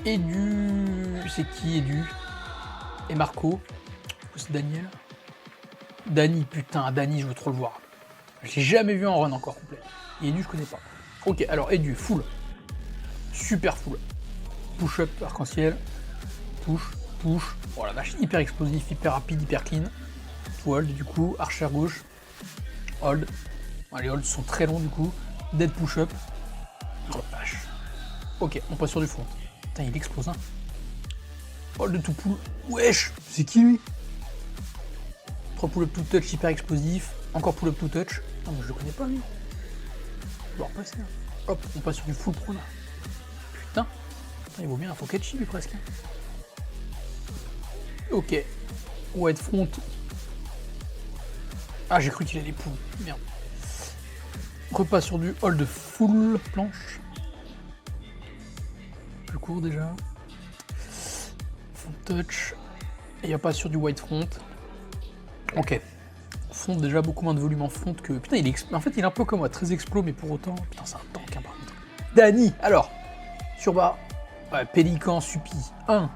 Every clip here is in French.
Edu... C'est qui Edu? Et Marco? C'est Daniel? Dany, putain, Dany, je veux trop le voir. J'ai jamais vu en run encore complet. Et Edu, je connais pas. Ok, alors Edu, full. Super full. Push-up, arc-en-ciel. Push, push. Oh la vache, hyper explosif, hyper rapide, hyper clean. Hold du coup, archer gauche. Hold. Les holds sont très longs du coup. Dead push-up. Oh la vache. Ok, on passe sur du front. Putain, il explose, hein. Hold tout pull. Wesh, c'est qui lui? 3 pull-up to touch, hyper explosif. Encore pull-up to touch. Non, mais je le connais pas lui. Je dois repasser. Hop, on passe sur du full pro là. Putain. Il vaut bien un Focacci lui presque. Ok. White front. Ah, j'ai cru qu'il allait pull. Merde. Repasse sur du hold full planche. Plus court déjà. Front touch. Et il n'y a pas sur du white front. Ok. Front déjà beaucoup moins de volume en front que. Putain, il est. En fait, il est un peu comme moi, très explos, mais pour autant. Putain, c'est un tank, hein, par contre. Dany, alors. Sur bas. Ouais, Pélican, Suppi. 1.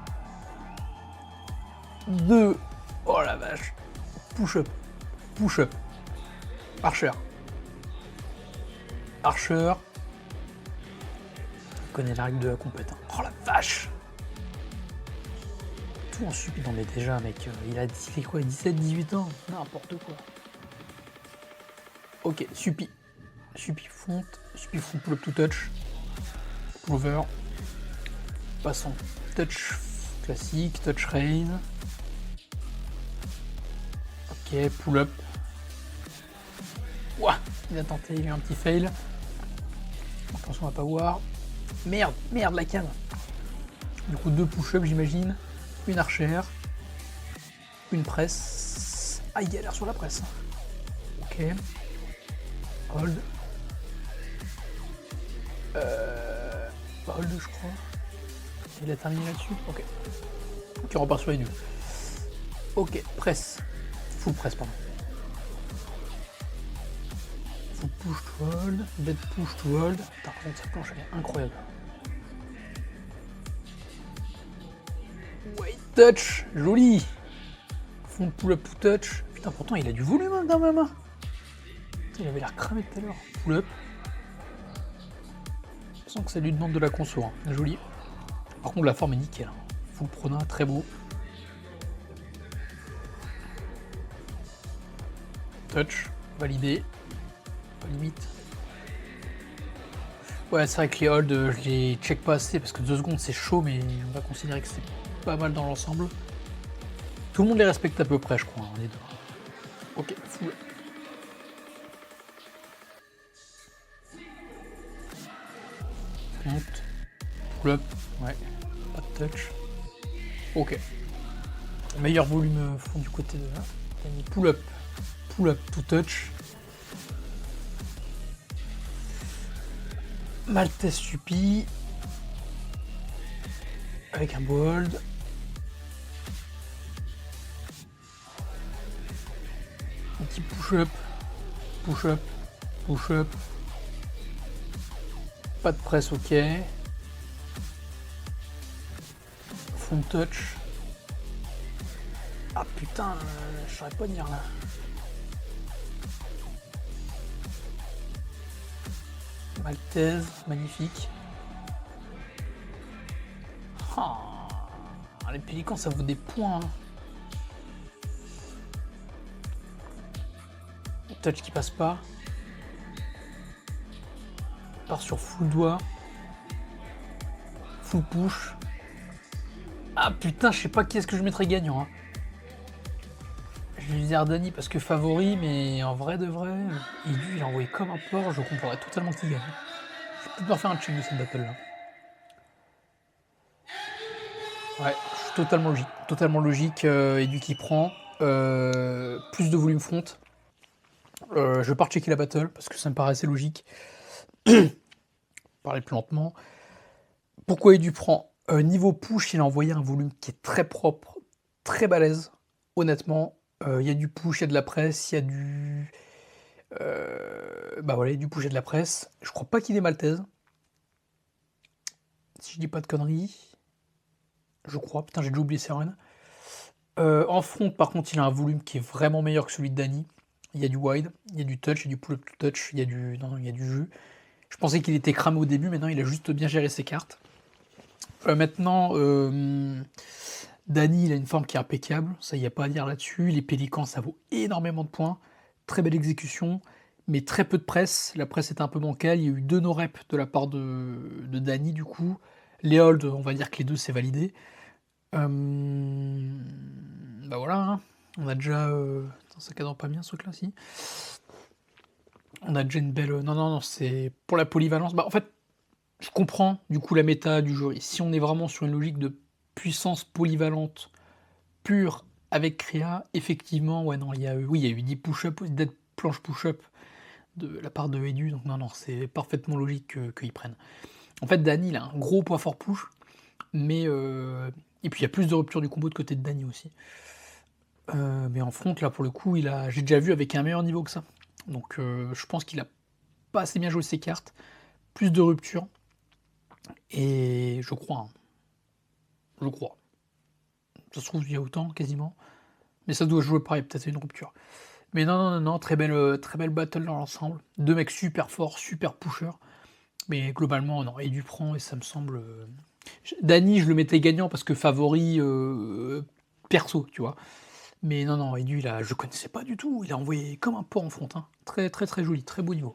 2. Oh la vache. Push-up. Push-up. Archer. Archer. On connaît la règle de la compète. Hein. Oh la vache. Tout en Suppi. Non mais déjà, mec, il fait quoi, 17-18 ans? N'importe quoi. Ok, Suppi. Suppi front pull-up to touch. Pullover. Passons. Touch classique, touch raise. Ok, pull-up. Ouah, il a tenté, il a eu un petit fail. Attention, on va pas voir. Merde, la canne. Du coup, 2 push-ups, j'imagine. Une archère. Une presse. Ah, il galère sur la presse. Ok. Hold. Hold, je crois. Il a terminé là-dessus. Ok. Ok, on repart sur les deux. Ok, presse. Full presse, pardon. Full push to hold. Dead push to hold. Putain, par contre, cette planche, elle est incroyable. White touch, joli. Front pull-up to touch. Putain, pourtant, il a du volume hein, dans ma main. Putain, il avait l'air cramé tout à l'heure. Pull-up. Je sens que ça lui demande de la conso. Hein. Joli. Par contre, la forme est nickel. Hein. Full prona, très beau. Touch, validé. Limite. Ouais, c'est vrai que les holds, je les check pas assez parce que 2 secondes c'est chaud, mais on va considérer que c'est pas mal dans l'ensemble. Tout le monde les respecte à peu près, je crois, hein, les deux. Ok, full. Monte. Pull-up, ouais, pas de touch. Ok. Meilleur volume fond du côté de là. Pull-up to touch. Maltese Suppi. Avec un beau hold. Un petit push-up. Push-up. Push-up. Pas de presse, ok. Front touch. Ah putain, je saurais pas dire là. Maltese, magnifique. Oh, les pélicans, ça vaut des points. Hein. Touch qui passe pas. Part sur full doigt. Full push. Ah putain, je sais pas qui est-ce que je mettrais gagnant. Hein. Je vais dire Dany parce que favori, mais en vrai de vrai, Edu il a envoyé comme un porc, je comprendrais totalement qu'il gagne. Je peux pas faire un check de cette battle là. Ouais, je suis totalement logique. Edu qui prend plus de volume front. Je pars checker la battle parce que ça me paraissait logique. Parler plus lentement. Pourquoi Edu prend niveau push, il a envoyé un volume qui est très propre, très balèze. Honnêtement, il y a du push, il y a de la presse, il y a du. Bah voilà, il y a du push et de la presse. Je crois pas qu'il est maltaise. Si je dis pas de conneries. je crois. Putain, j'ai déjà oublié ses runs. En front, par contre, il a un volume qui est vraiment meilleur que celui de Dany. Il y a du wide, il y a du touch, il y a du pull-up to touch, il y a du, non, il y a du jus. Je pensais qu'il était cramé au début, mais non, il a juste bien géré ses cartes. Maintenant, Dany, il a une forme qui est impeccable, ça y a pas à dire là-dessus. Les Pélicans, ça vaut énormément de points. Très belle exécution, mais très peu de presse. La presse était un peu bancale. Il y a eu 2 no-reps de la part de Dany, du coup. Les holds, on va dire que les deux, c'est validé. Bah voilà, hein. On a déjà. Attends, ça cadre pas bien ce truc-là, si. On a déjà une belle. Non, non, non, c'est pour la polyvalence. Bah en fait, je comprends du coup la méta du jeu. Et si on est vraiment sur une logique de puissance polyvalente pure avec Créa, effectivement, ouais, non, il y a eu, oui, il y a eu 10 push-up, 10 planches push-up de la part de Edu, donc non, non, c'est parfaitement logique qu'ils prennent. En fait, Dany, il a un gros poids fort push, mais. Et puis il y a plus de rupture du combo de côté de Dany aussi. Mais en front, là, pour le coup, j'ai déjà vu avec un meilleur niveau que ça. Donc je pense qu'il a pas assez bien joué ses cartes. Plus de rupture. Et je crois, hein. Je crois. Ça se trouve, il y a autant, quasiment. Mais ça doit jouer pareil, peut-être une rupture. Mais non, non, non, non, très belle battle dans l'ensemble. 2 mecs super forts, super pushers. Mais globalement, non, Edu prend et ça me semble. Dany, je le mettais gagnant parce que favori perso, tu vois. Mais non, non, Edu, je connaissais pas du tout. Il a envoyé comme un porc en front. Hein. Très, très, très joli, très beau niveau.